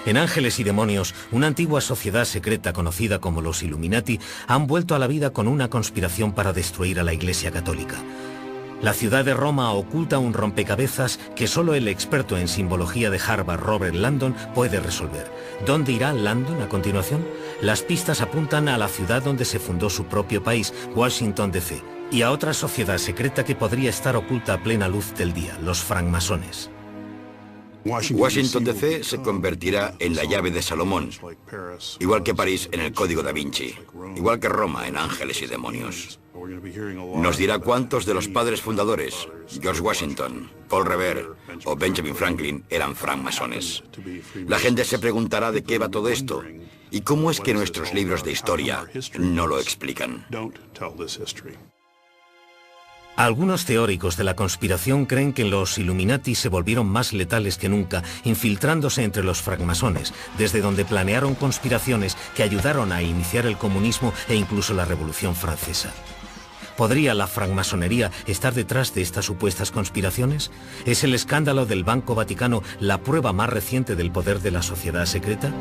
En Ángeles y Demonios, una antigua sociedad secreta conocida como los Illuminati han vuelto a la vida con una conspiración para destruir a la Iglesia Católica. La ciudad de Roma oculta un rompecabezas que solo el experto en simbología de Harvard, Robert Landon, puede resolver. ¿Dónde irá Landon a continuación? Las pistas apuntan a la ciudad donde se fundó su propio país, Washington, D.C., y a otra sociedad secreta que podría estar oculta a plena luz del día, los francmasones. Washington, D.C. se convertirá en la llave de Salomón, igual que París en el Código da Vinci, igual que Roma en Ángeles y Demonios. Nos dirá cuántos de los padres fundadores, George Washington, Paul Revere o Benjamin Franklin, eran francmasones. La gente se preguntará de qué va todo esto y cómo es que nuestros libros de historia no lo explican. Algunos teóricos de la conspiración creen que los Illuminati se volvieron más letales que nunca, infiltrándose entre los francmasones, desde donde planearon conspiraciones que ayudaron a iniciar el comunismo e incluso la Revolución Francesa. ¿Podría la francmasonería estar detrás de estas supuestas conspiraciones? ¿Es el escándalo del Banco Vaticano la prueba más reciente del poder de la sociedad secreta?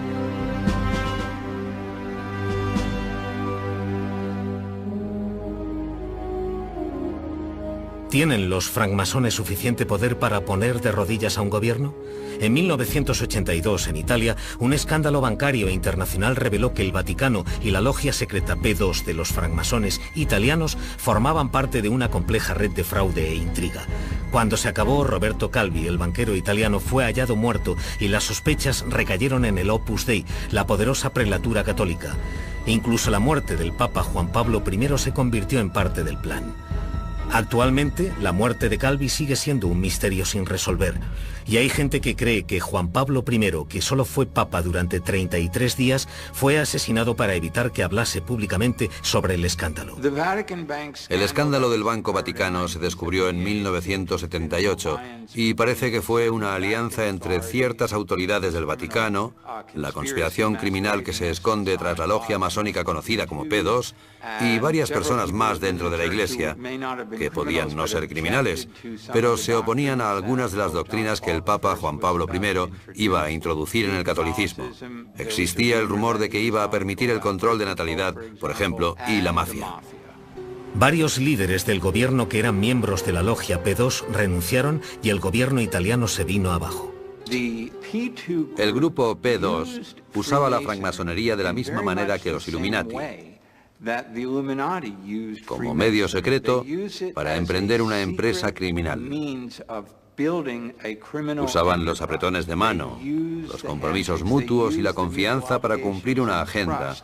¿Tienen los francmasones suficiente poder para poner de rodillas a un gobierno? En 1982, en Italia, un escándalo bancario internacional reveló que el Vaticano y la logia secreta P2 de los francmasones italianos formaban parte de una compleja red de fraude e intriga. Cuando se acabó, Roberto Calvi, el banquero italiano, fue hallado muerto y las sospechas recayeron en el Opus Dei, la poderosa prelatura católica. Incluso la muerte del Papa Juan Pablo I se convirtió en parte del plan. Actualmente, la muerte de Calvi sigue siendo un misterio sin resolver. Y hay gente que cree que Juan Pablo I, que solo fue papa durante 33 días, fue asesinado para evitar que hablase públicamente sobre el escándalo. El escándalo del Banco Vaticano se descubrió en 1978 y parece que fue una alianza entre ciertas autoridades del Vaticano, la conspiración criminal que se esconde tras la logia masónica conocida como P2 y varias personas más dentro de la Iglesia, que podían no ser criminales, pero se oponían a algunas de las doctrinas que el Papa Juan Pablo I iba a introducir en el catolicismo. Existía el rumor de que iba a permitir el control de natalidad, por ejemplo, y la mafia. Varios líderes del gobierno que eran miembros de la logia P2 renunciaron y el gobierno italiano se vino abajo. El grupo P2 usaba la francmasonería de la misma manera que los Illuminati, como medio secreto para emprender una empresa criminal. Usaban los apretones de mano, los compromisos mutuos y la confianza para cumplir una agenda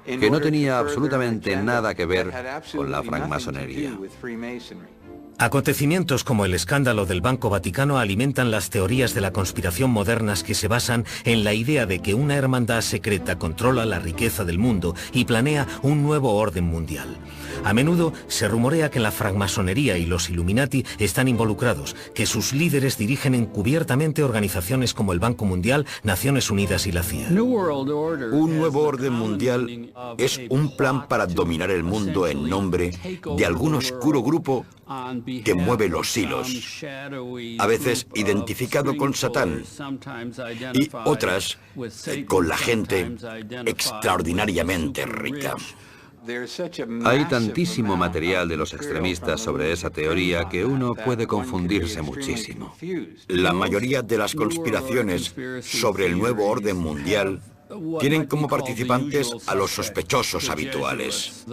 que no tenía absolutamente nada que ver con la francmasonería. Acontecimientos como el escándalo del Banco Vaticano alimentan las teorías de la conspiración modernas que se basan en la idea de que una hermandad secreta controla la riqueza del mundo y planea un nuevo orden mundial. A menudo se rumorea que la francmasonería y los Illuminati están involucrados, que sus líderes dirigen encubiertamente organizaciones como el Banco Mundial, Naciones Unidas y la CIA. Un nuevo orden mundial es un plan para dominar el mundo en nombre de algún oscuro grupo que mueve los hilos, a veces identificado con Satán, y otras con la gente extraordinariamente rica. Hay tantísimo material de los extremistas sobre esa teoría que uno puede confundirse muchísimo. La mayoría de las conspiraciones sobre el nuevo orden mundial tienen como participantes a los sospechosos habituales: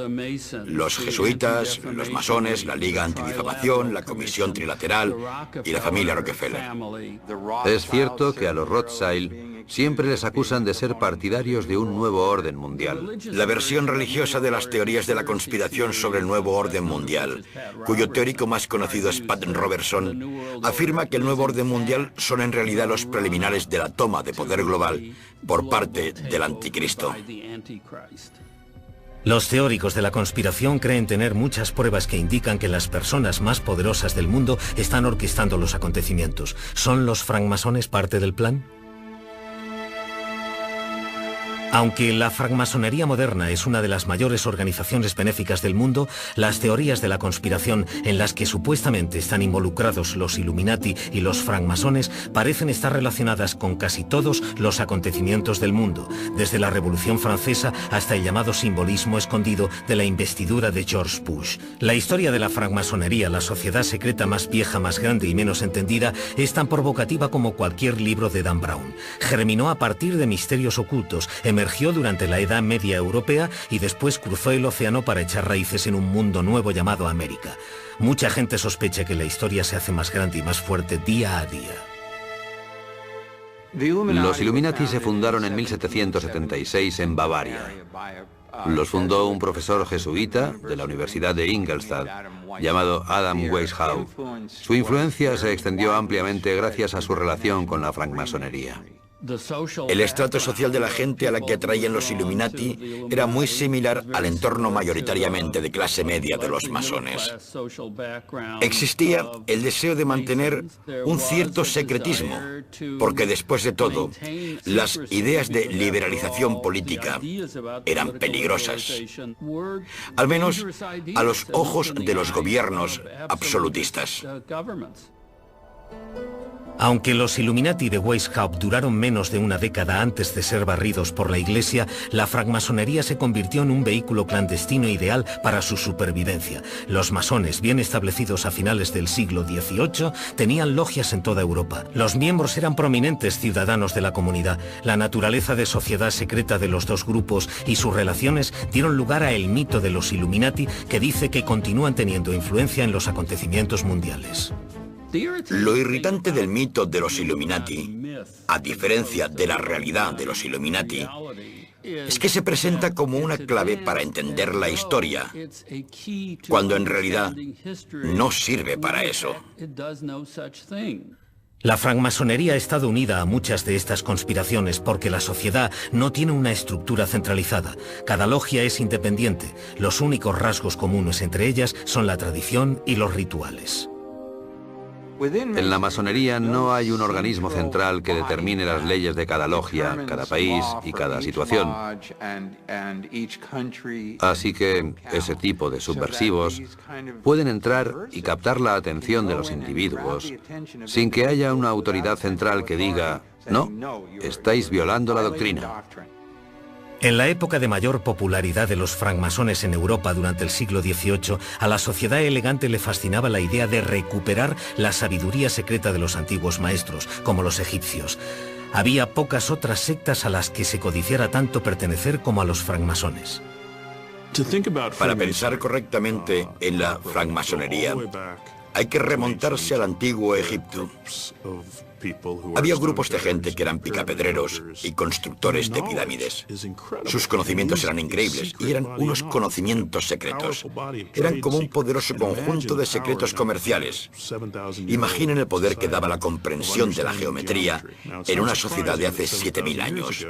los jesuitas, los masones, la Liga Antidifamación, la Comisión Trilateral y la familia Rockefeller. Es cierto que a los Rothschild siempre les acusan de ser partidarios de un nuevo orden mundial. La versión religiosa de las teorías de la conspiración sobre el nuevo orden mundial, cuyo teórico más conocido es Pat Robertson, afirma que el nuevo orden mundial son en realidad los preliminares de la toma de poder global por parte del anticristo. Los teóricos de la conspiración creen tener muchas pruebas que indican que las personas más poderosas del mundo están orquestando los acontecimientos. ¿Son los francmasones parte del plan? Aunque la francmasonería moderna es una de las mayores organizaciones benéficas del mundo, las teorías de la conspiración en las que supuestamente están involucrados los Illuminati y los francmasones parecen estar relacionadas con casi todos los acontecimientos del mundo, desde la Revolución Francesa hasta el llamado simbolismo escondido de la investidura de George Bush. La historia de la francmasonería, la sociedad secreta más vieja, más grande y menos entendida, es tan provocativa como cualquier libro de Dan Brown. Germinó a partir de misterios ocultos, emergió durante la Edad Media europea y después cruzó el océano para echar raíces en un mundo nuevo llamado América. Mucha gente sospecha que la historia se hace más grande y más fuerte día a día. Los Illuminati se fundaron en 1776 en Bavaria. Los fundó un profesor jesuita de la Universidad de Ingolstadt, llamado Adam Weishaupt. Su influencia se extendió ampliamente gracias a su relación con la francmasonería. El estrato social de la gente a la que atraían los Illuminati era muy similar al entorno mayoritariamente de clase media de los masones. Existía el deseo de mantener un cierto secretismo, porque después de todo, las ideas de liberalización política eran peligrosas, al menos a los ojos de los gobiernos absolutistas. Aunque los Illuminati de Weishaupt duraron menos de una década antes de ser barridos por la Iglesia, la francmasonería se convirtió en un vehículo clandestino ideal para su supervivencia. Los masones, bien establecidos a finales del siglo XVIII, tenían logias en toda Europa. Los miembros eran prominentes ciudadanos de la comunidad. La naturaleza de sociedad secreta de los dos grupos y sus relaciones dieron lugar a el mito de los Illuminati, que dice que continúan teniendo influencia en los acontecimientos mundiales. Lo irritante del mito de los Illuminati, a diferencia de la realidad de los Illuminati, es que se presenta como una clave para entender la historia, cuando en realidad no sirve para eso. La francmasonería ha estado unida a muchas de estas conspiraciones porque la sociedad no tiene una estructura centralizada. Cada logia es independiente. Los únicos rasgos comunes entre ellas son la tradición y los rituales. En la masonería no hay un organismo central que determine las leyes de cada logia, cada país y cada situación. Así que ese tipo de subversivos pueden entrar y captar la atención de los individuos sin que haya una autoridad central que diga, no, estáis violando la doctrina. En la época de mayor popularidad de los francmasones en Europa durante el siglo XVIII, a la sociedad elegante le fascinaba la idea de recuperar la sabiduría secreta de los antiguos maestros, como los egipcios. Había pocas otras sectas a las que se codiciara tanto pertenecer como a los francmasones. Para pensar correctamente en la francmasonería, hay que remontarse al antiguo Egipto. Había grupos de gente que eran picapedreros y constructores de pirámides. Sus conocimientos eran increíbles y eran unos conocimientos secretos. Eran como un poderoso conjunto de secretos comerciales. Imaginen el poder que daba la comprensión de la geometría en una sociedad de hace 7000 años.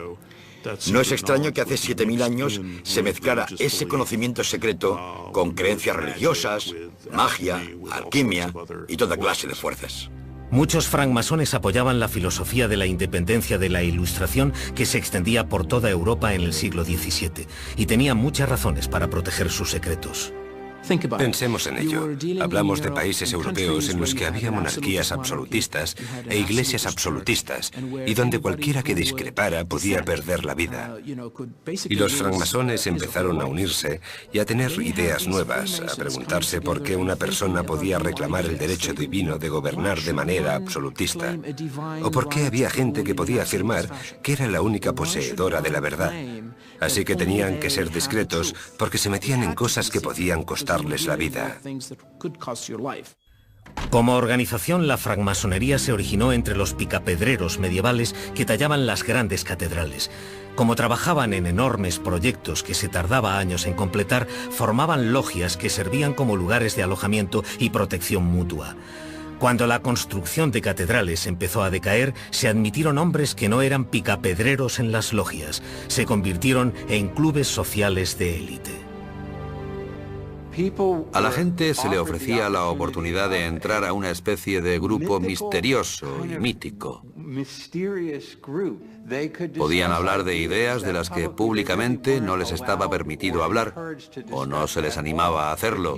No es extraño que hace 7000 años se mezclara ese conocimiento secreto con creencias religiosas, magia, alquimia y toda clase de fuerzas. Muchos francmasones apoyaban la filosofía de la independencia de la Ilustración que se extendía por toda Europa en el siglo XVII y tenían muchas razones para proteger sus secretos. Pensemos en ello. Hablamos de países europeos en los que había monarquías absolutistas e iglesias absolutistas, y donde cualquiera que discrepara podía perder la vida. Y los francmasones empezaron a unirse y a tener ideas nuevas, a preguntarse por qué una persona podía reclamar el derecho divino de gobernar de manera absolutista, o por qué había gente que podía afirmar que era la única poseedora de la verdad. Así que tenían que ser discretos porque se metían en cosas que podían costarles la vida. Como organización, la francmasonería se originó entre los picapedreros medievales que tallaban las grandes catedrales. Como trabajaban en enormes proyectos que se tardaba años en completar, formaban logias que servían como lugares de alojamiento y protección mutua. Cuando la construcción de catedrales empezó a decaer, se admitieron hombres que no eran picapedreros en las logias. Se convirtieron en clubes sociales de élite. A la gente se le ofrecía la oportunidad de entrar a una especie de grupo misterioso y mítico. Podían hablar de ideas de las que públicamente no les estaba permitido hablar, o no se les animaba a hacerlo,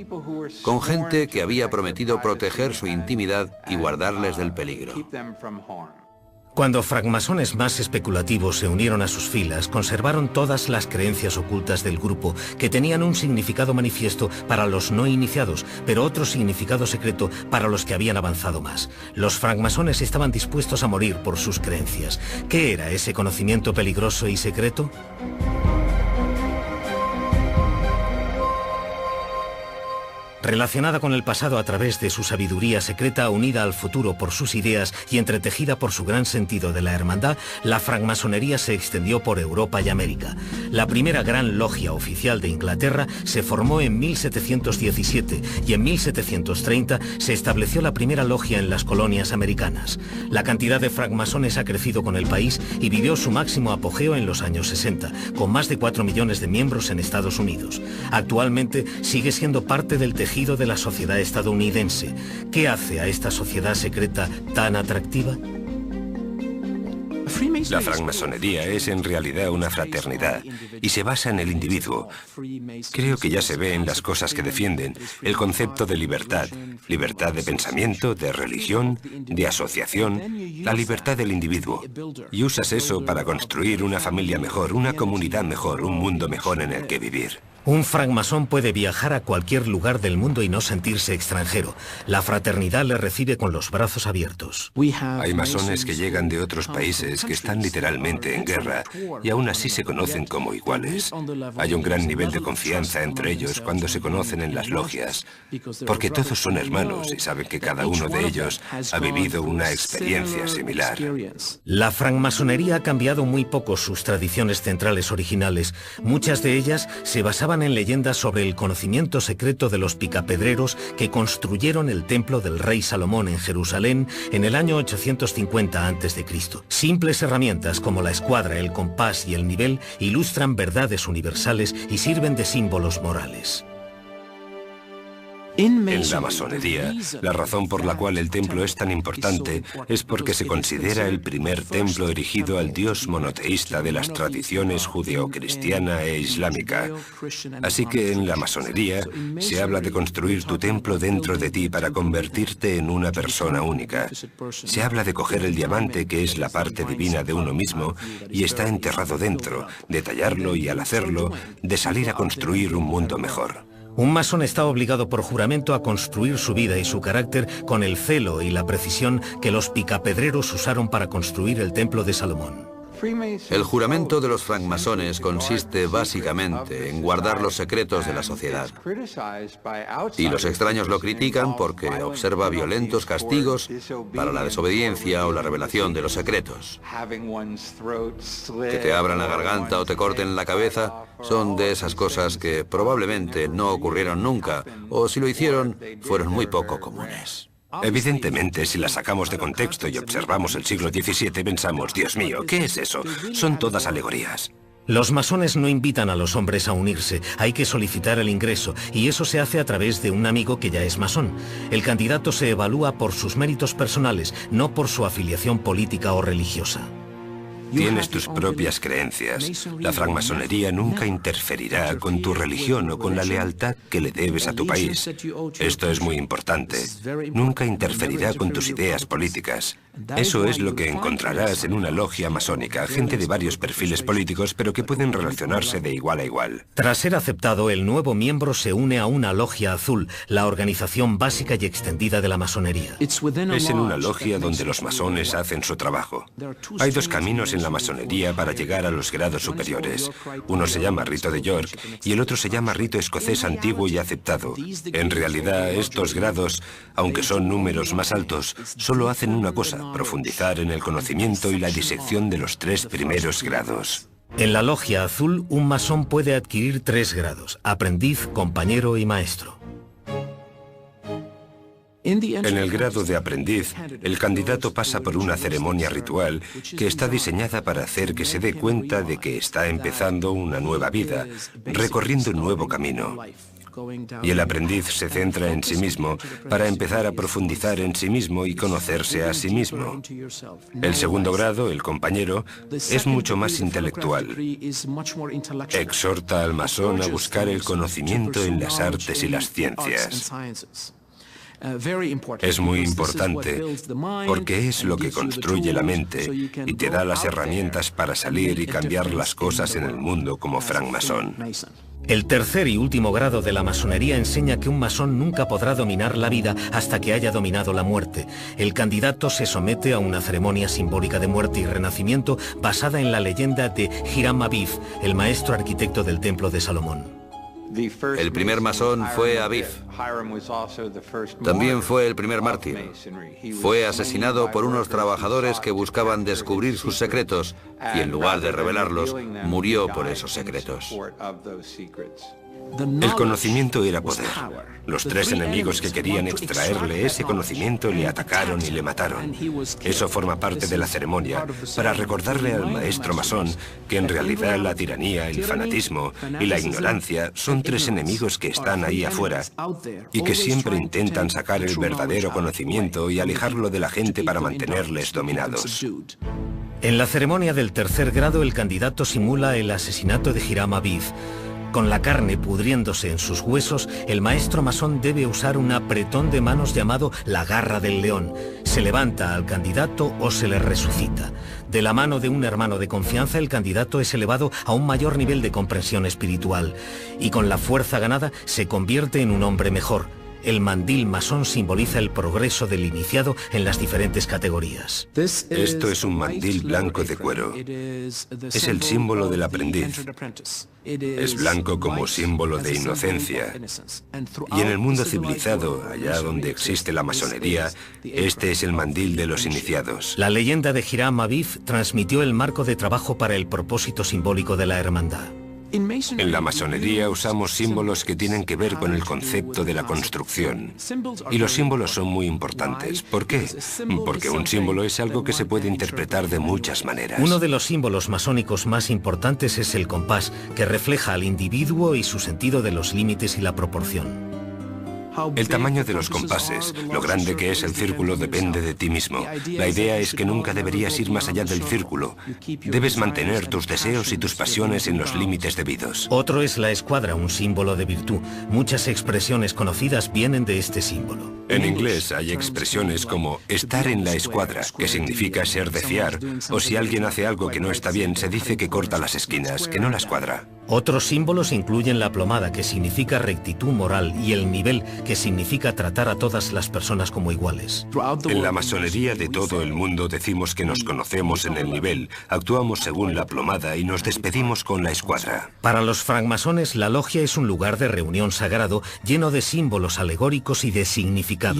con gente que había prometido proteger su intimidad y guardarles del peligro. Cuando francmasones más especulativos se unieron a sus filas, conservaron todas las creencias ocultas del grupo, que tenían un significado manifiesto para los no iniciados, pero otro significado secreto para los que habían avanzado más. Los francmasones estaban dispuestos a morir por sus creencias. ¿Qué era ese conocimiento peligroso y secreto? Relacionada con el pasado a través de su sabiduría secreta, unida al futuro por sus ideas y entretejida por su gran sentido de la hermandad, la francmasonería se extendió por Europa y América. La primera gran logia oficial de Inglaterra se formó en 1717 y en 1730 se estableció la primera logia en las colonias americanas. La cantidad de francmasones ha crecido con el país y vivió su máximo apogeo en los años 60, con más de 4 millones de miembros en Estados Unidos. Actualmente sigue siendo parte del tejido de la sociedad estadounidense. ¿Qué hace a esta sociedad secreta tan atractiva? La francmasonería es en realidad una fraternidad y se basa en el individuo. Creo que ya se ve en las cosas que defienden el concepto de libertad, libertad de pensamiento, de religión, de asociación, la libertad del individuo. Y usas eso para construir una familia mejor, una comunidad mejor, un mundo mejor en el que vivir. Un francmasón puede viajar a cualquier lugar del mundo y no sentirse extranjero. La fraternidad le recibe con los brazos abiertos. Hay masones que llegan de otros países que están literalmente en guerra y aún así se conocen como iguales. Hay un gran nivel de confianza entre ellos cuando se conocen en las logias, porque todos son hermanos y saben que cada uno de ellos ha vivido una experiencia similar. La francmasonería ha cambiado muy poco sus tradiciones centrales originales. Muchas de ellas se basaban en leyendas sobre el conocimiento secreto de los picapedreros que construyeron el templo del rey Salomón en Jerusalén en el año 850 a.C. Simples herramientas como la escuadra, el compás y el nivel ilustran verdades universales y sirven de símbolos morales. En la masonería, la razón por la cual el templo es tan importante es porque se considera el primer templo erigido al Dios monoteísta de las tradiciones judeocristiana e islámica. Así que en la masonería se habla de construir tu templo dentro de ti para convertirte en una persona única. Se habla de coger el diamante, que es la parte divina de uno mismo, y está enterrado dentro, de tallarlo y al hacerlo, de salir a construir un mundo mejor. Un masón está obligado por juramento a construir su vida y su carácter con el celo y la precisión que los picapedreros usaron para construir el templo de Salomón. El juramento de los francmasones consiste básicamente en guardar los secretos de la sociedad. Y los extraños lo critican porque observa violentos castigos para la desobediencia o la revelación de los secretos. Que te abran la garganta o te corten la cabeza son de esas cosas que probablemente no ocurrieron nunca, o si lo hicieron, fueron muy poco comunes. Evidentemente, si la sacamos de contexto y observamos el siglo XVII, pensamos, Dios mío, ¿qué es eso? Son todas alegorías. Los masones no invitan a los hombres a unirse, hay que solicitar el ingreso, y eso se hace a través de un amigo que ya es masón. El candidato se evalúa por sus méritos personales, no por su afiliación política o religiosa. Tienes tus propias creencias. La francmasonería nunca interferirá con tu religión o con la lealtad que le debes a tu país. Esto es muy importante. Nunca interferirá con tus ideas políticas. Eso es lo que encontrarás en una logia masónica, gente de varios perfiles políticos, pero que pueden relacionarse de igual a igual. Tras ser aceptado, el nuevo miembro se une a una logia azul, la organización básica y extendida de la masonería. Es en una logia donde los masones hacen su trabajo. Hay dos caminos en la masonería para llegar a los grados superiores. Uno se llama rito de York y el otro se llama rito escocés antiguo y aceptado. En realidad, estos grados, aunque son números más altos, solo hacen una cosa: profundizar en el conocimiento y la disección de los 3 primeros grados. En la logia azul, un masón puede adquirir 3 grados: aprendiz, compañero y maestro. En el grado de aprendiz, el candidato pasa por una ceremonia ritual que está diseñada para hacer que se dé cuenta de que está empezando una nueva vida, recorriendo un nuevo camino. y el aprendiz se centra en sí mismo para empezar a profundizar en sí mismo y conocerse a sí mismo. El segundo grado, el compañero, es mucho más intelectual. Exhorta al masón a buscar el conocimiento en las artes y las ciencias. Es muy importante porque es lo que construye la mente y te da las herramientas para salir y cambiar las cosas en el mundo como francmasón. El tercer y último grado de la masonería enseña que un masón nunca podrá dominar la vida hasta que haya dominado la muerte. El candidato se somete a una ceremonia simbólica de muerte y renacimiento basada en la leyenda de Hiram Abiff, el maestro arquitecto del Templo de Salomón. El primer masón fue Abiff. También fue el primer mártir. Fue asesinado por unos trabajadores que buscaban descubrir sus secretos y en lugar de revelarlos, murió por esos secretos. El conocimiento era poder. Los tres enemigos que querían extraerle ese conocimiento le atacaron y le mataron. Eso forma parte de la ceremonia para recordarle al maestro masón que en realidad la tiranía, el fanatismo y la ignorancia son tres enemigos que están ahí afuera y que siempre intentan sacar el verdadero conocimiento y alejarlo de la gente para mantenerles dominados. En la ceremonia del tercer grado, el candidato simula el asesinato de Hiram Abiff. Con la carne pudriéndose en sus huesos, el maestro masón debe usar un apretón de manos llamado la garra del león. Se levanta al candidato o se le resucita. De la mano de un hermano de confianza, el candidato es elevado a un mayor nivel de comprensión espiritual. Y con la fuerza ganada, se convierte en un hombre mejor. El mandil masón simboliza el progreso del iniciado en las diferentes categorías. Esto es un mandil blanco de cuero. Es el símbolo del aprendiz. Es blanco como símbolo de inocencia. Y en el mundo civilizado, allá donde existe la masonería, este es el mandil de los iniciados. La leyenda de Hiram Abiff transmitió el marco de trabajo para el propósito simbólico de la hermandad. En la masonería usamos símbolos que tienen que ver con el concepto de la construcción. Y los símbolos son muy importantes. ¿Por qué? Porque un símbolo es algo que se puede interpretar de muchas maneras. Uno de los símbolos masónicos más importantes es el compás, que refleja al individuo y su sentido de los límites y la proporción. El tamaño de los compases, lo grande que es el círculo, depende de ti mismo. La idea es que nunca deberías ir más allá del círculo. Debes mantener tus deseos y tus pasiones en los límites debidos. Otro es la escuadra, un símbolo de virtud. Muchas expresiones conocidas vienen de este símbolo. En inglés hay expresiones como estar en la escuadra, que significa ser de fiar, o si alguien hace algo que no está bien, se dice que corta las esquinas, que no las cuadra. Otros símbolos incluyen la plomada, que significa rectitud moral, y el nivel, que significa tratar a todas las personas como iguales. En la masonería de todo el mundo decimos que nos conocemos en el nivel, actuamos según la plomada y nos despedimos con la escuadra. Para los francmasones, la logia es un lugar de reunión sagrado lleno de símbolos alegóricos y de significado.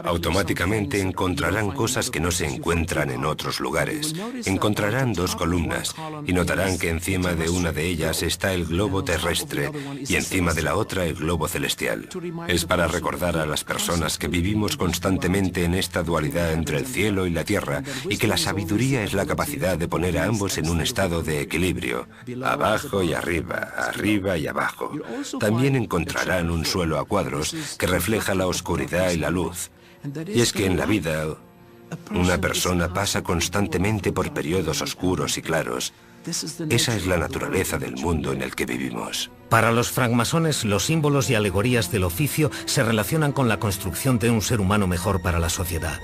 Automáticamente encontrarán cosas que no se encuentran en otros lugares. Encontrarán dos columnas y notarán que encima de una de ellas está el globo terrestre y encima de la otra el globo celestial. Es para recordar a las personas que vivimos constantemente en esta dualidad entre el cielo y la tierra y que la sabiduría es la capacidad de poner a ambos en un estado de equilibrio, abajo y arriba, arriba y abajo. También encontrarán un suelo a cuadros que refleja la oscuridad y la luz. Y es que en la vida, una persona pasa constantemente por periodos oscuros y claros. Esa es la naturaleza del mundo en el que vivimos. Para los francmasones, los símbolos y alegorías del oficio se relacionan con la construcción de un ser humano mejor para la sociedad.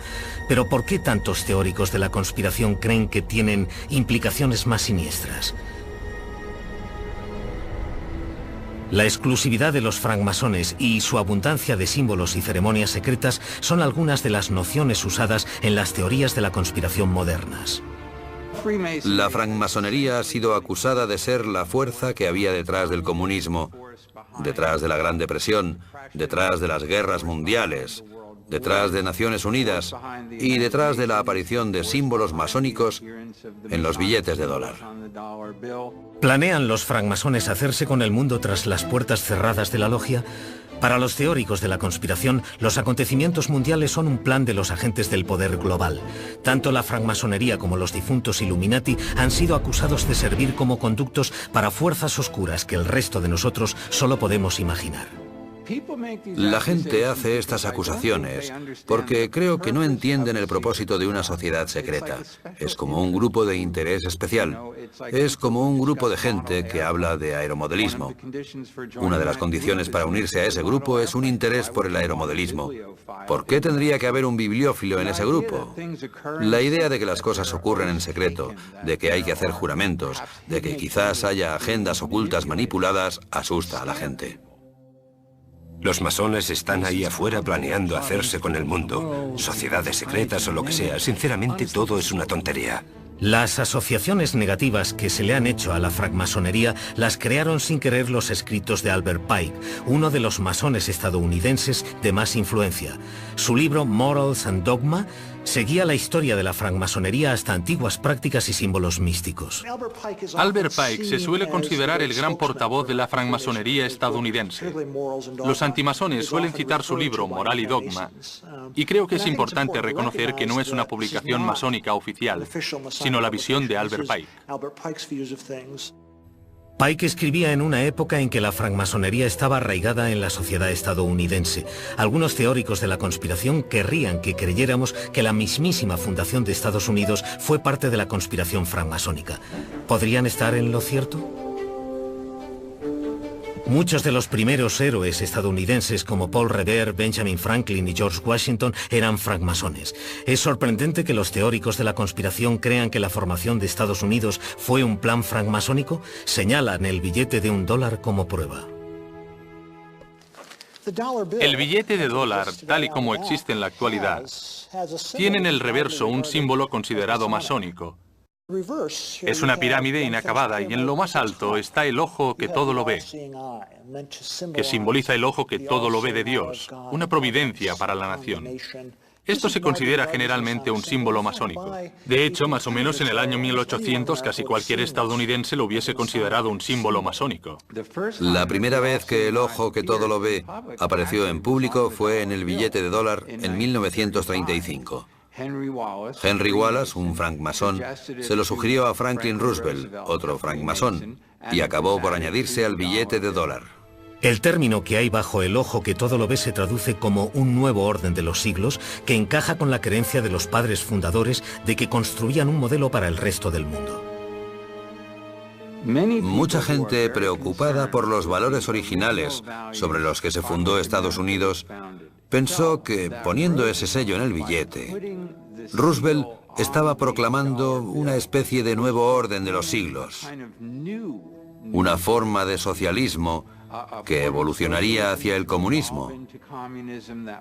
Pero ¿por qué tantos teóricos de la conspiración creen que tienen implicaciones más siniestras? La exclusividad de los francmasones y su abundancia de símbolos y ceremonias secretas son algunas de las nociones usadas en las teorías de la conspiración modernas. La francmasonería ha sido acusada de ser la fuerza que había detrás del comunismo, detrás de la Gran Depresión, detrás de las guerras mundiales, detrás de Naciones Unidas y detrás de la aparición de símbolos masónicos en los billetes de dólar. ¿Planean los francmasones hacerse con el mundo tras las puertas cerradas de la logia? Para los teóricos de la conspiración, los acontecimientos mundiales son un plan de los agentes del poder global. Tanto la francmasonería como los difuntos Illuminati han sido acusados de servir como conductos para fuerzas oscuras que el resto de nosotros solo podemos imaginar. La gente hace estas acusaciones porque creo que no entienden el propósito de una sociedad secreta. Es como un grupo de interés especial. Es como un grupo de gente que habla de aeromodelismo. Una de las condiciones para unirse a ese grupo es un interés por el aeromodelismo. ¿Por qué tendría que haber un bibliófilo en ese grupo? La idea de que las cosas ocurren en secreto, de que hay que hacer juramentos, de que quizás haya agendas ocultas manipuladas, asusta a la gente. Los masones están ahí afuera planeando hacerse con el mundo, sociedades secretas o lo que sea. Sinceramente, todo es una tontería. Las asociaciones negativas que se le han hecho a la francmasonería las crearon sin querer los escritos de Albert Pike, uno de los masones estadounidenses de más influencia. Su libro Morals and Dogma seguía la historia de la francmasonería hasta antiguas prácticas y símbolos místicos. Albert Pike se suele considerar el gran portavoz de la francmasonería estadounidense. Los antimasones suelen citar su libro Moral y Dogma, y creo que es importante reconocer que no es una publicación masónica oficial, sino la visión de Albert Pike. Pike escribía en una época en que la francmasonería estaba arraigada en la sociedad estadounidense. Algunos teóricos de la conspiración querrían que creyéramos que la mismísima fundación de Estados Unidos fue parte de la conspiración francmasónica. ¿Podrían estar en lo cierto? Muchos de los primeros héroes estadounidenses como Paul Revere, Benjamin Franklin y George Washington eran francmasones. Es sorprendente que los teóricos de la conspiración crean que la formación de Estados Unidos fue un plan francmasónico. Señalan el billete de $1 como prueba. El billete de dólar, tal y como existe en la actualidad, tiene en el reverso un símbolo considerado masónico. Es una pirámide inacabada y en lo más alto está el ojo que todo lo ve, que simboliza el ojo que todo lo ve de Dios, una providencia para la nación. Esto se considera generalmente un símbolo masónico. De hecho, más o menos en el año 1800, casi cualquier estadounidense lo hubiese considerado un símbolo masónico. La primera vez que el ojo que todo lo ve apareció en público fue en el billete de dólar en 1935. Henry Wallace, un francmasón, se lo sugirió a Franklin Roosevelt, otro francmasón, y acabó por añadirse al billete de dólar. El término que hay bajo el ojo que todo lo ve se traduce como un nuevo orden de los siglos que encaja con la creencia de los padres fundadores de que construían un modelo para el resto del mundo. Mucha gente preocupada por los valores originales sobre los que se fundó Estados Unidos pensó que, poniendo ese sello en el billete, Roosevelt estaba proclamando una especie de nuevo orden de los siglos, una forma de socialismo que evolucionaría hacia el comunismo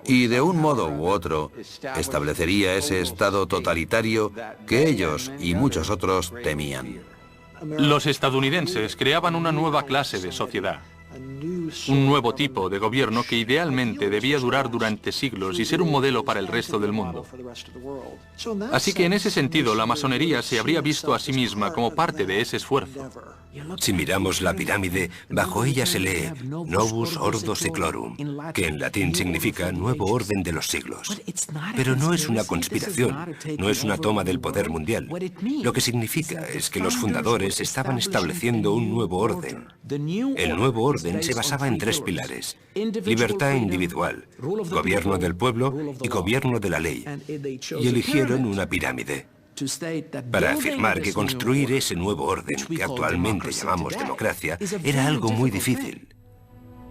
y de un modo u otro establecería ese estado totalitario que ellos y muchos otros temían. Los estadounidenses creaban una nueva clase de sociedad, un nuevo tipo de gobierno que idealmente debía durar durante siglos y ser un modelo para el resto del mundo. Así que en ese sentido la masonería se habría visto a sí misma como parte de ese esfuerzo. Si miramos la pirámide, bajo ella se lee Novus Ordo Seclorum, que en latín significa nuevo orden de los siglos. Pero no es una conspiración, no es una toma del poder mundial. Lo que significa es que los fundadores estaban estableciendo un nuevo orden. El nuevo orden se basaba en 3 pilares: libertad individual, gobierno del pueblo y gobierno de la ley. Y eligieron una pirámide para afirmar que construir ese nuevo orden que actualmente llamamos democracia era algo muy difícil.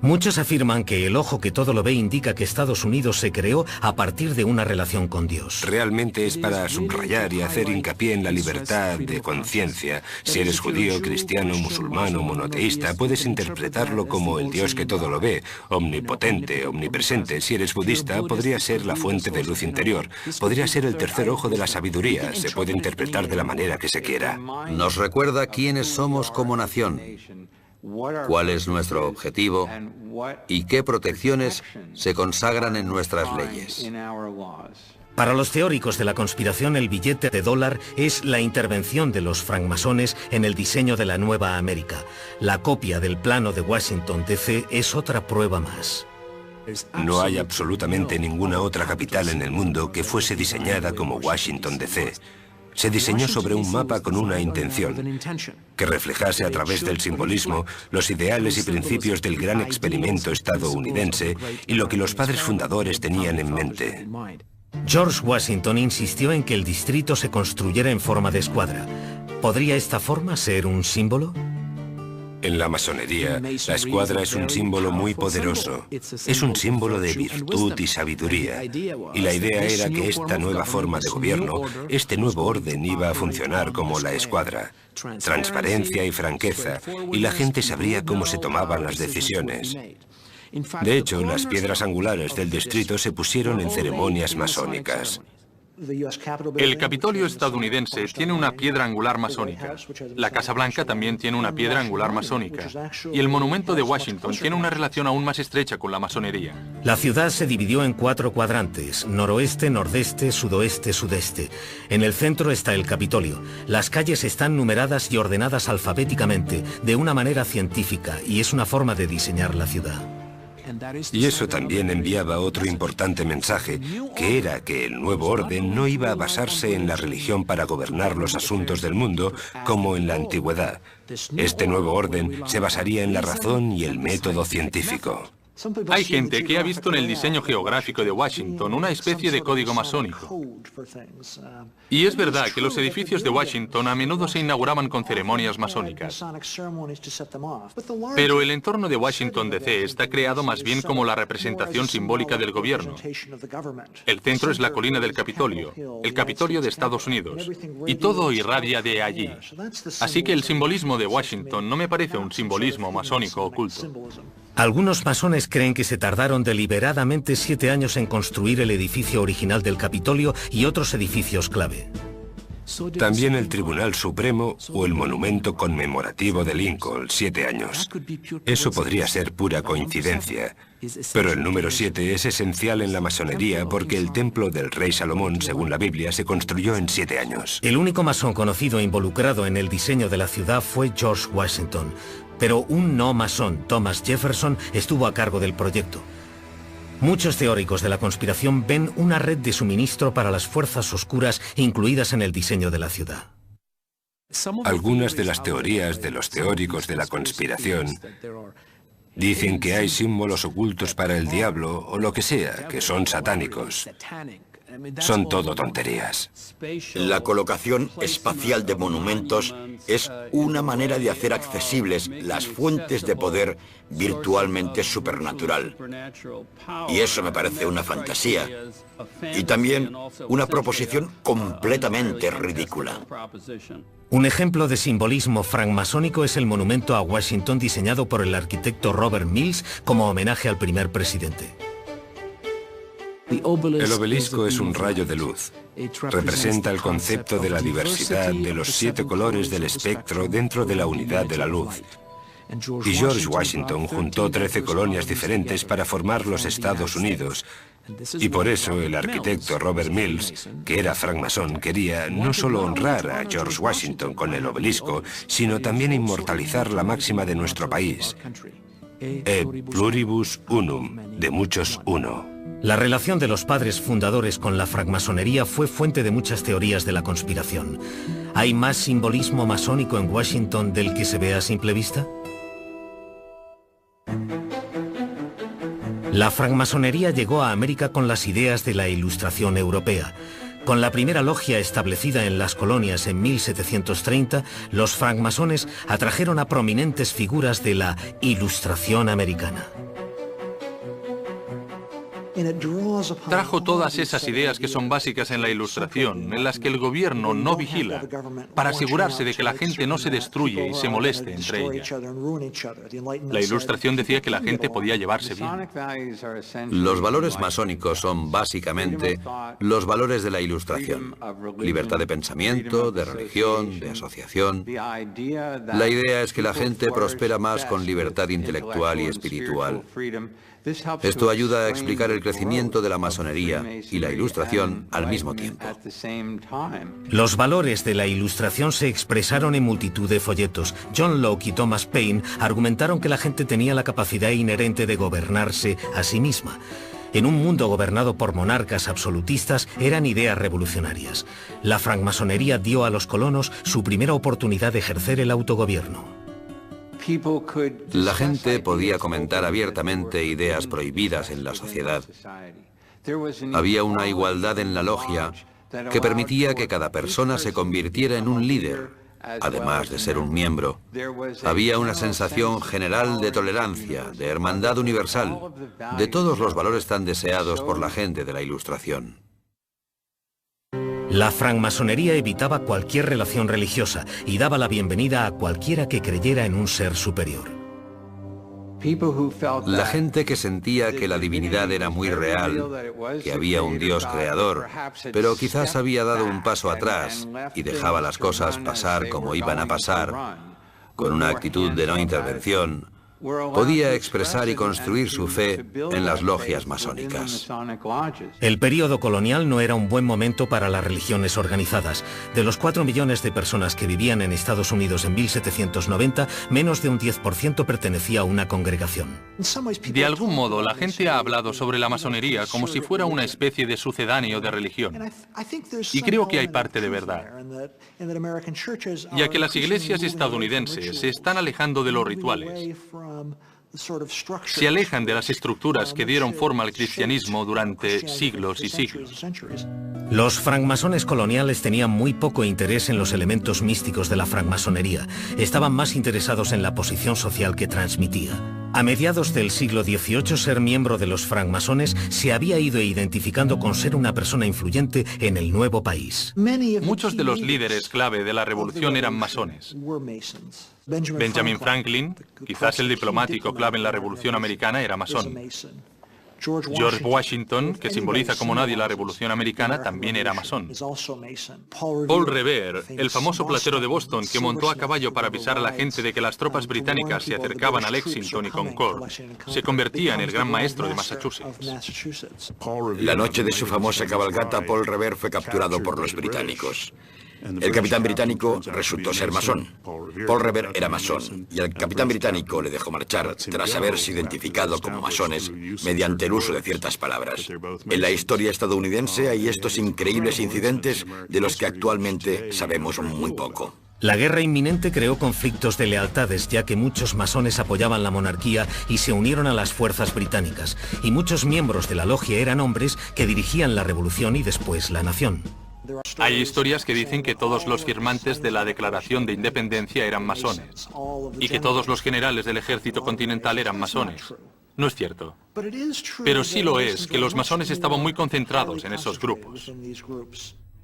Muchos afirman que el ojo que todo lo ve indica que Estados Unidos se creó a partir de una relación con Dios. Realmente es para subrayar y hacer hincapié en la libertad de conciencia. Si eres judío, cristiano, musulmán o monoteísta, puedes interpretarlo como el Dios que todo lo ve, omnipotente, omnipresente. Si eres budista, podría ser la fuente de luz interior. Podría ser el tercer ojo de la sabiduría. Se puede interpretar de la manera que se quiera. Nos recuerda quiénes somos como nación, cuál es nuestro objetivo y qué protecciones se consagran en nuestras leyes. Para los teóricos de la conspiración, el billete de dólar es la intervención de los francmasones en el diseño de la nueva América. La copia del plano de Washington, D.C. es otra prueba más. No hay absolutamente ninguna otra capital en el mundo que fuese diseñada como Washington, D.C. Se diseñó sobre un mapa con una intención, que reflejase a través del simbolismo los ideales y principios del gran experimento estadounidense y lo que los padres fundadores tenían en mente. George Washington insistió en que el distrito se construyera en forma de escuadra. ¿Podría esta forma ser un símbolo? En la masonería, la escuadra es un símbolo muy poderoso. Es un símbolo de virtud y sabiduría. Y la idea era que esta nueva forma de gobierno, este nuevo orden, iba a funcionar como la escuadra. Transparencia y franqueza, y la gente sabría cómo se tomaban las decisiones. De hecho, las piedras angulares del distrito se pusieron en ceremonias masónicas. El Capitolio estadounidense tiene una piedra angular masónica. La Casa Blanca también tiene una piedra angular masónica. Y el monumento de Washington tiene una relación aún más estrecha con la masonería. La ciudad se dividió en 4 cuadrantes: noroeste, nordeste, sudoeste, sudeste. En el centro está el Capitolio. Las calles están numeradas y ordenadas alfabéticamente, de una manera científica, y es una forma de diseñar la ciudad. Y eso también enviaba otro importante mensaje, que era que el nuevo orden no iba a basarse en la religión para gobernar los asuntos del mundo como en la antigüedad. Este nuevo orden se basaría en la razón y el método científico. Hay gente que ha visto en el diseño geográfico de Washington una especie de código masónico. Y es verdad que los edificios de Washington a menudo se inauguraban con ceremonias masónicas. Pero el entorno de Washington, D.C. está creado más bien como la representación simbólica del gobierno. El centro es la colina del Capitolio, el Capitolio de Estados Unidos, y todo irradia de allí. Así que el simbolismo de Washington no me parece un simbolismo masónico oculto. Algunos masones creen que se tardaron deliberadamente 7 años en construir el edificio original del Capitolio y otros edificios clave. También el Tribunal Supremo o el monumento conmemorativo de Lincoln, 7 años. Eso podría ser pura coincidencia. Pero el número 7 es esencial en la masonería porque el templo del rey Salomón, según la Biblia, se construyó en 7 años. El único masón conocido e involucrado en el diseño de la ciudad fue George Washington. Pero un no masón, Thomas Jefferson, estuvo a cargo del proyecto. Muchos teóricos de la conspiración ven una red de suministro para las fuerzas oscuras incluidas en el diseño de la ciudad. Algunas de las teorías de los teóricos de la conspiración dicen que hay símbolos ocultos para el diablo o lo que sea, que son satánicos. Son todo tonterías. La colocación espacial de monumentos es una manera de hacer accesibles las fuentes de poder virtualmente supernatural. Y eso me parece una fantasía. Y también una proposición completamente ridícula. Un ejemplo de simbolismo francmasónico es el monumento a Washington diseñado por el arquitecto Robert Mills como homenaje al primer presidente. El obelisco es un rayo de luz. Representa el concepto de la diversidad de los 7 colores del espectro dentro de la unidad de la luz. Y George Washington juntó 13 colonias diferentes para formar los Estados Unidos. Y por eso el arquitecto Robert Mills, que era francmasón, quería no solo honrar a George Washington con el obelisco, sino también inmortalizar la máxima de nuestro país. Et pluribus unum, de muchos uno. La relación de los padres fundadores con la francmasonería fue fuente de muchas teorías de la conspiración. ¿Hay más simbolismo masónico en Washington del que se ve a simple vista? La francmasonería llegó a América con las ideas de la Ilustración europea. Con la primera logia establecida en las colonias en 1730, los francmasones atrajeron a prominentes figuras de la Ilustración americana. Trajo todas esas ideas que son básicas en la Ilustración, en las que el gobierno no vigila, para asegurarse de que la gente no se destruye y se moleste entre ellas. La Ilustración decía que la gente podía llevarse bien. Los valores masónicos son básicamente los valores de la Ilustración. Libertad de pensamiento, de religión, de asociación. La idea es que la gente prospera más con libertad intelectual y espiritual. Esto ayuda a explicar el crecimiento de la masonería y la Ilustración al mismo tiempo. Los valores de la Ilustración se expresaron en multitud de folletos. John Locke y Thomas Paine argumentaron que la gente tenía la capacidad inherente de gobernarse a sí misma. En un mundo gobernado por monarcas absolutistas, eran ideas revolucionarias. La francmasonería dio a los colonos su primera oportunidad de ejercer el autogobierno. La gente podía comentar abiertamente ideas prohibidas en la sociedad. Había una igualdad en la logia que permitía que cada persona se convirtiera en un líder, además de ser un miembro. Había una sensación general de tolerancia, de hermandad universal, de todos los valores tan deseados por la gente de la Ilustración. La francmasonería evitaba cualquier relación religiosa y daba la bienvenida a cualquiera que creyera en un ser superior. La gente que sentía que la divinidad era muy real, que había un Dios creador, pero quizás había dado un paso atrás y dejaba las cosas pasar como iban a pasar, con una actitud de no intervención, podía expresar y construir su fe en las logias masónicas. El período colonial no era un buen momento para las religiones organizadas. De los 4 millones de personas que vivían en Estados Unidos en 1790, menos de un 10% pertenecía a una congregación. De algún modo, la gente ha hablado sobre la masonería como si fuera una especie de sucedáneo de religión. Y creo que hay parte de verdad, ya que las iglesias estadounidenses se están alejando de los rituales. Se alejan de las estructuras que dieron forma al cristianismo durante siglos y siglos. Los francmasones coloniales tenían muy poco interés en los elementos místicos de la francmasonería. Estaban más interesados en la posición social que transmitía. A mediados del siglo XVIII, ser miembro de los francmasones se había ido identificando con ser una persona influyente en el nuevo país. Muchos de los líderes clave de la revolución eran masones. Benjamin Franklin, quizás el diplomático clave en la Revolución Americana, era masón. George Washington, que simboliza como nadie la Revolución Americana, también era masón. Paul Revere, el famoso platero de Boston que montó a caballo para avisar a la gente de que las tropas británicas se acercaban a Lexington y Concord, se convertía en el gran maestro de Massachusetts. La noche de su famosa cabalgata, Paul Revere fue capturado por los británicos. El capitán británico resultó ser masón. Paul Revere era masón y el capitán británico le dejó marchar tras haberse identificado como masones mediante el uso de ciertas palabras. En la historia estadounidense hay estos increíbles incidentes de los que actualmente sabemos muy poco. La guerra inminente creó conflictos de lealtades, ya que muchos masones apoyaban la monarquía y se unieron a las fuerzas británicas, y muchos miembros de la logia eran hombres que dirigían la revolución y después la nación. Hay historias que dicen que todos los firmantes de la Declaración de Independencia eran masones y que todos los generales del ejército continental eran masones. No es cierto. Pero sí lo es que los masones estaban muy concentrados en esos grupos.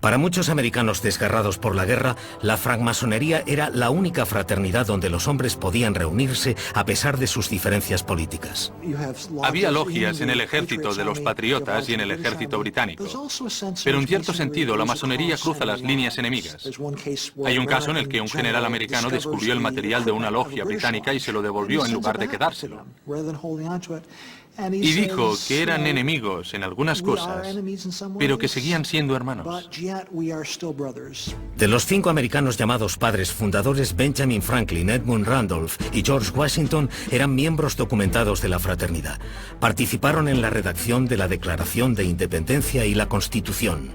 Para muchos americanos desgarrados por la guerra, la francmasonería era la única fraternidad donde los hombres podían reunirse a pesar de sus diferencias políticas. Había logias en el ejército de los patriotas y en el ejército británico. Pero en cierto sentido, la masonería cruza las líneas enemigas. Hay un caso en el que un general americano descubrió el material de una logia británica y se lo devolvió en lugar de quedárselo. Y dijo que eran enemigos en algunas cosas, pero que seguían siendo hermanos. De los 5 americanos llamados padres fundadores, Benjamin Franklin, Edmund Randolph y George Washington eran miembros documentados de la fraternidad. Participaron en la redacción de la Declaración de Independencia y la Constitución.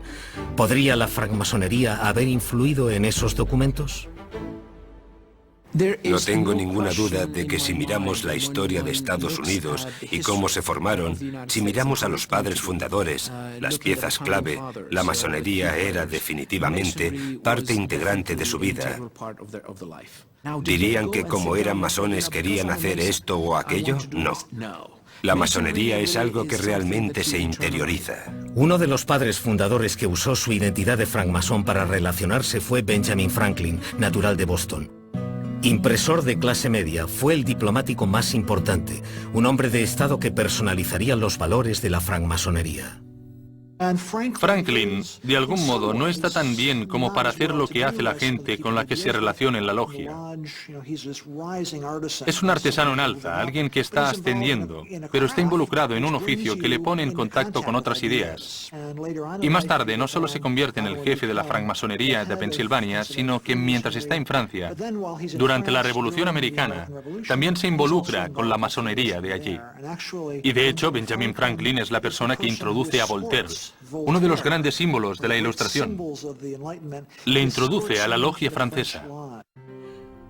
¿Podría la francmasonería haber influido en esos documentos? No tengo ninguna duda de que si miramos la historia de Estados Unidos y cómo se formaron, si miramos a los padres fundadores, las piezas clave, la masonería era definitivamente parte integrante de su vida. ¿Dirían que como eran masones querían hacer esto o aquello? No. La masonería es algo que realmente se interioriza. Uno de los padres fundadores que usó su identidad de francmasón para relacionarse fue Benjamin Franklin, natural de Boston. Impresor de clase media, fue el diplomático más importante, un hombre de Estado que personalizaría los valores de la francmasonería. Franklin, de algún modo, no está tan bien como para hacer lo que hace la gente con la que se relaciona en la logia. Es un artesano en alza, alguien que está ascendiendo, pero está involucrado en un oficio que le pone en contacto con otras ideas. Y más tarde no solo se convierte en el jefe de la francmasonería de Pensilvania, sino que mientras está en Francia, durante la Revolución Americana, también se involucra con la masonería de allí. Y de hecho, Benjamin Franklin es la persona que introduce a Voltaire, uno de los grandes símbolos de la Ilustración. Le introduce a la logia francesa.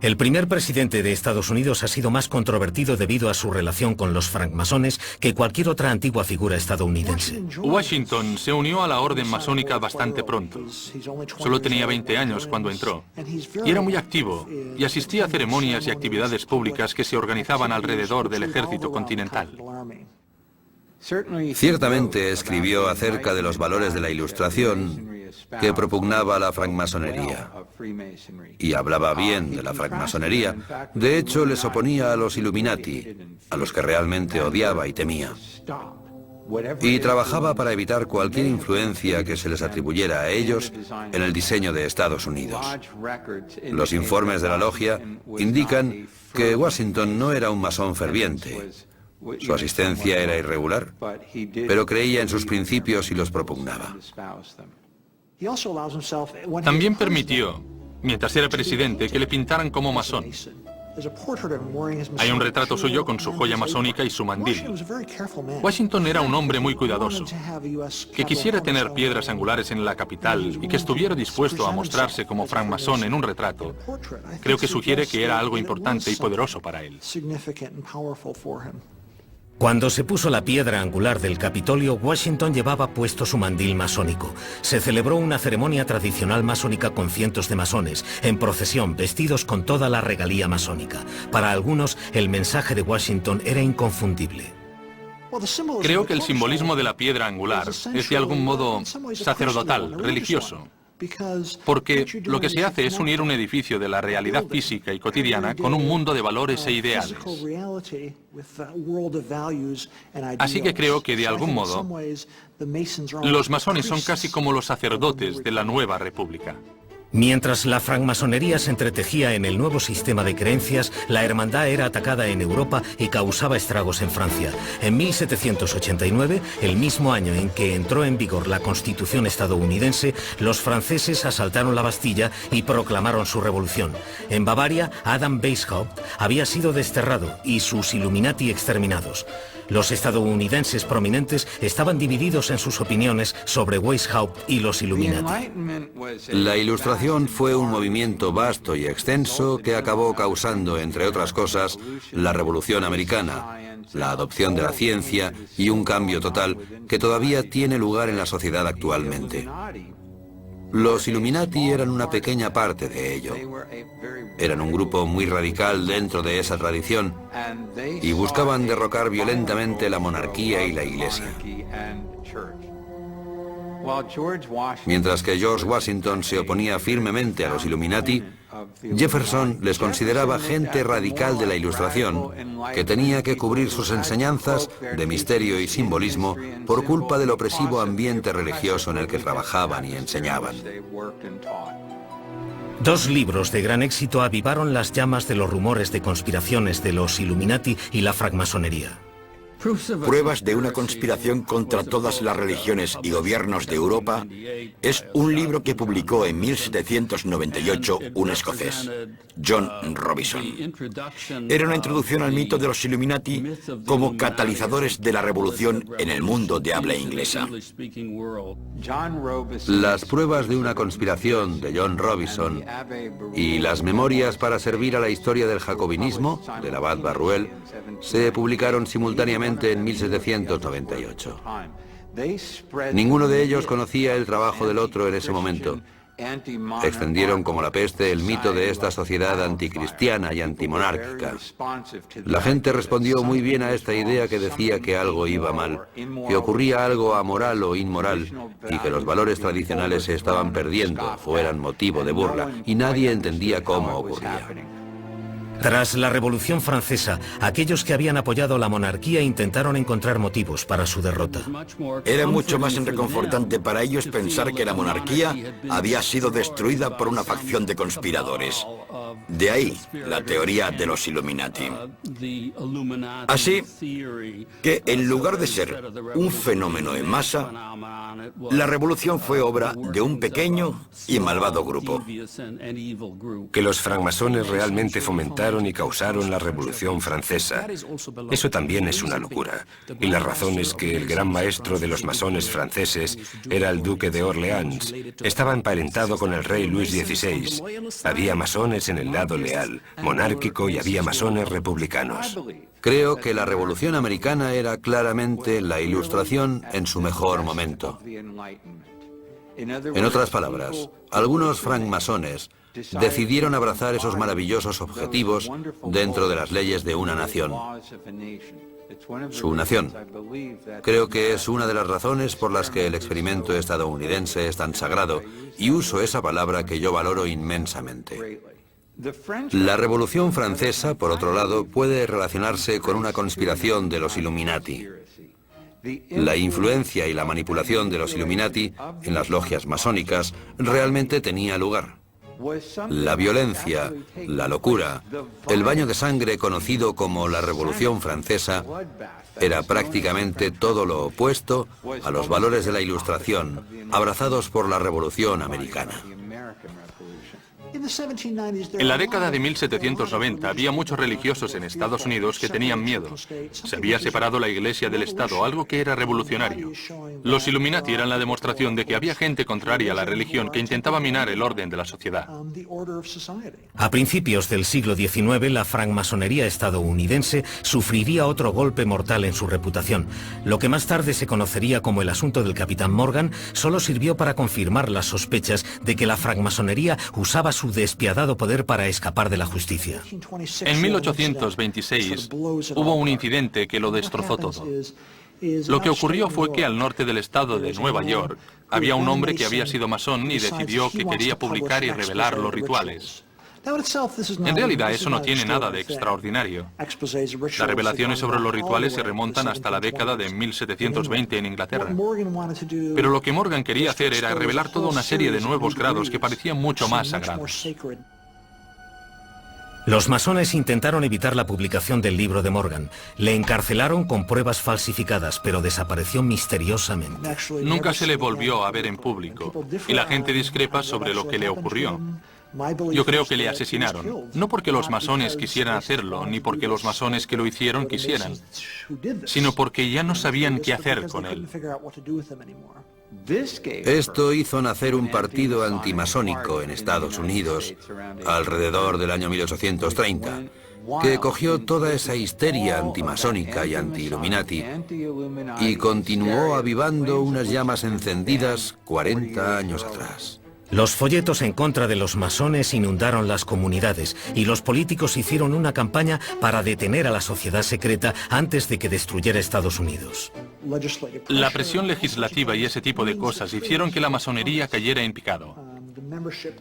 El primer presidente de Estados Unidos ha sido más controvertido debido a su relación con los francmasones que cualquier otra antigua figura estadounidense. Washington se unió a la orden masónica bastante pronto. Solo tenía 20 años cuando entró. Y era muy activo, y asistía a ceremonias y actividades públicas que se organizaban alrededor del ejército continental. Ciertamente escribió acerca de los valores de la Ilustración que propugnaba la francmasonería. Y hablaba bien de la francmasonería. De hecho, les oponía a los Illuminati, a los que realmente odiaba y temía. Y trabajaba para evitar cualquier influencia que se les atribuyera a ellos en el diseño de Estados Unidos. Los informes de la logia indican que Washington no era un masón ferviente. Su asistencia era irregular, pero creía en sus principios y los propugnaba. También permitió, mientras era presidente, que le pintaran como masón. Hay un retrato suyo con su joya masónica y su mandil. Washington era un hombre muy cuidadoso. Que quisiera tener piedras angulares en la capital y que estuviera dispuesto a mostrarse como francmasón en un retrato, creo que sugiere que era algo importante y poderoso para él. Cuando se puso la piedra angular del Capitolio, Washington llevaba puesto su mandil masónico. Se celebró una ceremonia tradicional masónica con cientos de masones, en procesión, vestidos con toda la regalía masónica. Para algunos, el mensaje de Washington era inconfundible. Creo que el simbolismo de la piedra angular es de algún modo sacerdotal, religioso. Porque lo que se hace es unir un edificio de la realidad física y cotidiana con un mundo de valores e ideales. Así que creo que, de algún modo, los masones son casi como los sacerdotes de la nueva república. Mientras la francmasonería se entretejía en el nuevo sistema de creencias, la hermandad era atacada en Europa y causaba estragos en Francia. En 1789, el mismo año en que entró en vigor la Constitución estadounidense, los franceses asaltaron la Bastilla y proclamaron su revolución. En Bavaria, Adam Weishaupt había sido desterrado y sus Illuminati exterminados. Los estadounidenses prominentes estaban divididos en sus opiniones sobre Weishaupt y los Illuminati. La Ilustración fue un movimiento vasto y extenso que acabó causando, entre otras cosas, la Revolución Americana, la adopción de la ciencia y un cambio total que todavía tiene lugar en la sociedad actualmente. Los Illuminati eran una pequeña parte de ello. Eran un grupo muy radical dentro de esa tradición y buscaban derrocar violentamente la monarquía y la Iglesia. Mientras que George Washington se oponía firmemente a los Illuminati, Jefferson les consideraba gente radical de la Ilustración que tenía que cubrir sus enseñanzas de misterio y simbolismo por culpa del opresivo ambiente religioso en el que trabajaban y enseñaban. Dos libros de gran éxito avivaron las llamas de los rumores de conspiraciones de los Illuminati y la francmasonería. Pruebas de una conspiración contra todas las religiones y gobiernos de Europa es un libro que publicó en 1798 un escocés, John Robison. Era una introducción al mito de los Illuminati como catalizadores de la revolución en el mundo de habla inglesa. Las pruebas de una conspiración de John Robison y las memorias para servir a la historia del jacobinismo, del abad Barruel, se publicaron simultáneamente en 1798. Ninguno de ellos conocía el trabajo del otro en ese momento. Extendieron como la peste el mito de esta sociedad anticristiana y antimonárquica. La gente respondió muy bien a esta idea que decía que algo iba mal, que ocurría algo amoral o inmoral y que los valores tradicionales se estaban perdiendo o eran motivo de burla y nadie entendía cómo ocurría. Tras la Revolución Francesa, aquellos que habían apoyado la monarquía intentaron encontrar motivos para su derrota. Era mucho más reconfortante para ellos pensar que la monarquía había sido destruida por una facción de conspiradores. De ahí la teoría de los Illuminati. Así que, en lugar de ser un fenómeno en masa, la revolución fue obra de un pequeño y malvado grupo. Que los francmasones realmente fomentaron y causaron la Revolución Francesa. Eso también es una locura. Y la razón es que el gran maestro de los masones franceses era el duque de Orleans. Estaba emparentado con el rey Luis XVI. Había masones en el lado leal, monárquico, y había masones republicanos. Creo que la Revolución Americana era claramente la Ilustración en su mejor momento. En otras palabras, algunos francmasones decidieron abrazar esos maravillosos objetivos dentro de las leyes de una nación. Su nación. Creo que es una de las razones por las que el experimento estadounidense es tan sagrado, y uso esa palabra que yo valoro inmensamente. La Revolución Francesa, por otro lado, puede relacionarse con una conspiración de los Illuminati. La influencia y la manipulación de los Illuminati en las logias masónicas realmente tenía lugar. La violencia, la locura, el baño de sangre conocido como la Revolución Francesa era prácticamente todo lo opuesto a los valores de la Ilustración, abrazados por la Revolución Americana. En la década de 1790 había muchos religiosos en Estados Unidos que tenían miedo. Se había separado la Iglesia del Estado, algo que era revolucionario. Los Illuminati eran la demostración de que había gente contraria a la religión que intentaba minar el orden de la sociedad. A principios del siglo XIX, la francmasonería estadounidense sufriría otro golpe mortal en su reputación. Lo que más tarde se conocería como el asunto del Capitán Morgan solo sirvió para confirmar las sospechas de que la francmasonería usaba su despiadado poder para escapar de la justicia. En 1826 hubo un incidente que lo destrozó todo. Lo que ocurrió fue que al norte del estado de Nueva York había un hombre que había sido masón y decidió que quería publicar y revelar los rituales. En realidad eso no tiene nada de extraordinario. Las revelaciones sobre los rituales se remontan hasta la década de 1720 en Inglaterra. Pero lo que Morgan quería hacer era revelar toda una serie de nuevos grados que parecían mucho más sagrados. Los masones intentaron evitar la publicación del libro de Morgan. Le encarcelaron con pruebas falsificadas, pero desapareció misteriosamente. Nunca se le volvió a ver en público, y la gente discrepa sobre lo que le ocurrió. Yo creo que le asesinaron, no porque los masones quisieran hacerlo, ni porque los masones que lo hicieron quisieran, sino porque ya no sabían qué hacer con él. Esto hizo nacer un partido antimasónico en Estados Unidos alrededor del año 1830, que cogió toda esa histeria antimasónica y anti-Illuminati y continuó avivando unas llamas encendidas 40 años atrás. Los folletos en contra de los masones inundaron las comunidades y los políticos hicieron una campaña para detener a la sociedad secreta antes de que destruyera Estados Unidos. La presión legislativa y ese tipo de cosas hicieron que la masonería cayera en picado.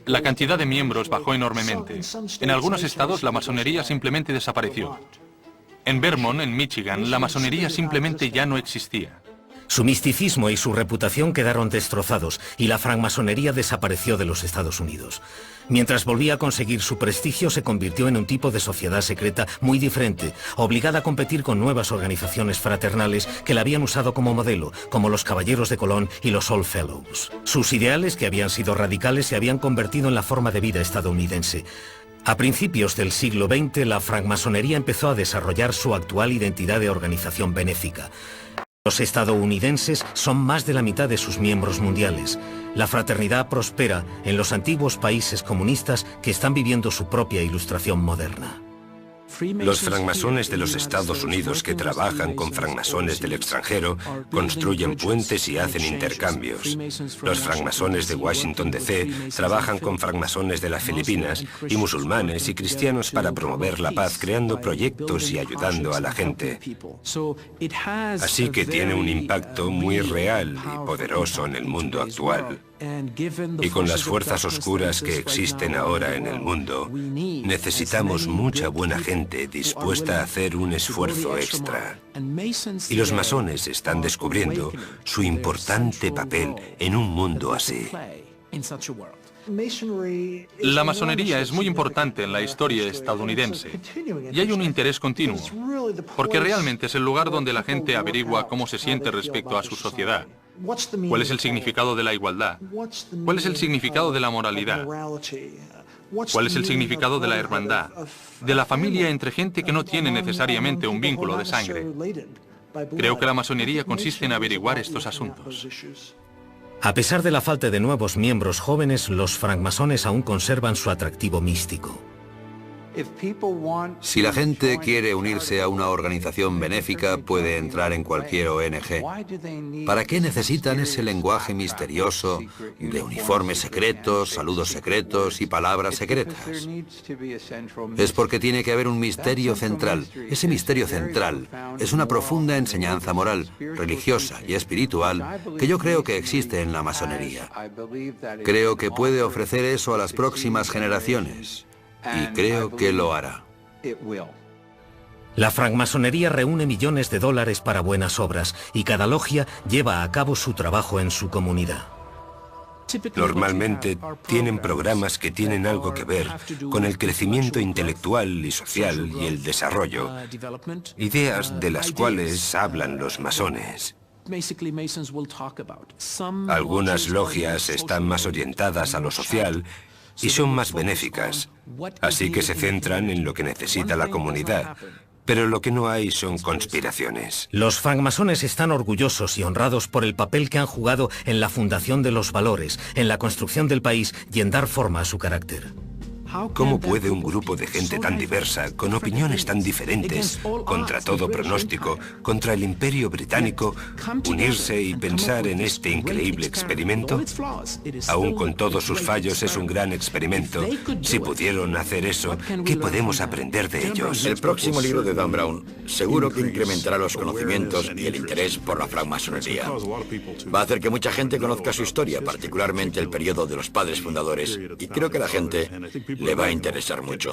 La cantidad de miembros bajó enormemente. En algunos estados la masonería simplemente desapareció. En Vermont, en Michigan, la masonería simplemente ya no existía. Su misticismo y su reputación quedaron destrozados y la francmasonería desapareció de los Estados Unidos. Mientras volvía a conseguir su prestigio, se convirtió en un tipo de sociedad secreta muy diferente, obligada a competir con nuevas organizaciones fraternales que la habían usado como modelo, como los Caballeros de Colón y los Old Fellows. Sus ideales, que habían sido radicales, se habían convertido en la forma de vida estadounidense. A principios del siglo XX, la francmasonería empezó a desarrollar su actual identidad de organización benéfica. Los estadounidenses son más de la mitad de sus miembros mundiales. La fraternidad prospera en los antiguos países comunistas que están viviendo su propia ilustración moderna. Los francmasones de los Estados Unidos que trabajan con francmasones del extranjero construyen puentes y hacen intercambios. Los francmasones de Washington D.C. trabajan con francmasones de las Filipinas y musulmanes y cristianos para promover la paz, creando proyectos y ayudando a la gente. Así que tiene un impacto muy real y poderoso en el mundo actual. Y con las fuerzas oscuras que existen ahora en el mundo, necesitamos mucha buena gente dispuesta a hacer un esfuerzo extra. Y los masones están descubriendo su importante papel en un mundo así. La masonería es muy importante en la historia estadounidense y hay un interés continuo, porque realmente es el lugar donde la gente averigua cómo se siente respecto a su sociedad. ¿Cuál es el significado de la igualdad? ¿Cuál es el significado de la moralidad? ¿Cuál es el significado de la hermandad? De la familia entre gente que no tiene necesariamente un vínculo de sangre. Creo que la masonería consiste en averiguar estos asuntos. A pesar de la falta de nuevos miembros jóvenes, los francmasones aún conservan su atractivo místico. Si la gente quiere unirse a una organización benéfica, puede entrar en cualquier ONG. ¿Para qué necesitan ese lenguaje misterioso de uniformes secretos, saludos secretos y palabras secretas? Es porque tiene que haber un misterio central. Ese misterio central es una profunda enseñanza moral, religiosa y espiritual que yo creo que existe en la masonería. Creo que puede ofrecer eso a las próximas generaciones. Y creo que lo hará. La francmasonería reúne millones de dólares para buenas obras y cada logia lleva a cabo su trabajo en su comunidad. Normalmente tienen programas que tienen algo que ver con el crecimiento intelectual y social y el desarrollo, ideas de las cuales hablan los masones. Algunas logias están más orientadas a lo social y son más benéficas, así que se centran en lo que necesita la comunidad. Pero lo que no hay son conspiraciones. Los francmasones están orgullosos y honrados por el papel que han jugado en la fundación de los valores, en la construcción del país y en dar forma a su carácter. ¿Cómo puede un grupo de gente tan diversa, con opiniones tan diferentes, contra todo pronóstico, contra el Imperio Británico, unirse y pensar en este increíble experimento? Aún con todos sus fallos es un gran experimento. Si pudieron hacer eso, ¿qué podemos aprender de ellos? El próximo libro de Dan Brown seguro que incrementará los conocimientos y el interés por la francmasonería. Va a hacer que mucha gente conozca su historia, particularmente el periodo de los padres fundadores, y creo que a la gente le va a interesar mucho.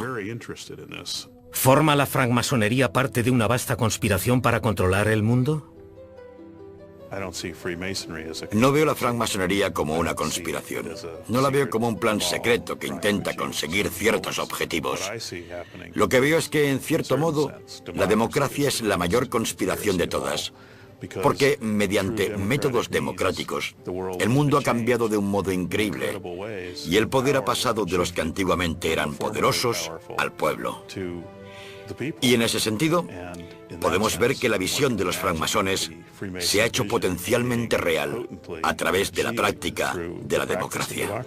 ¿Forma la francmasonería parte de una vasta conspiración para controlar el mundo? No veo la francmasonería como una conspiración. No la veo como un plan secreto que intenta conseguir ciertos objetivos. Lo que veo es que, en cierto modo, la democracia es la mayor conspiración de todas. Porque, mediante métodos democráticos, el mundo ha cambiado de un modo increíble y el poder ha pasado de los que antiguamente eran poderosos al pueblo. Y en ese sentido, podemos ver que la visión de los francmasones se ha hecho potencialmente real a través de la práctica de la democracia.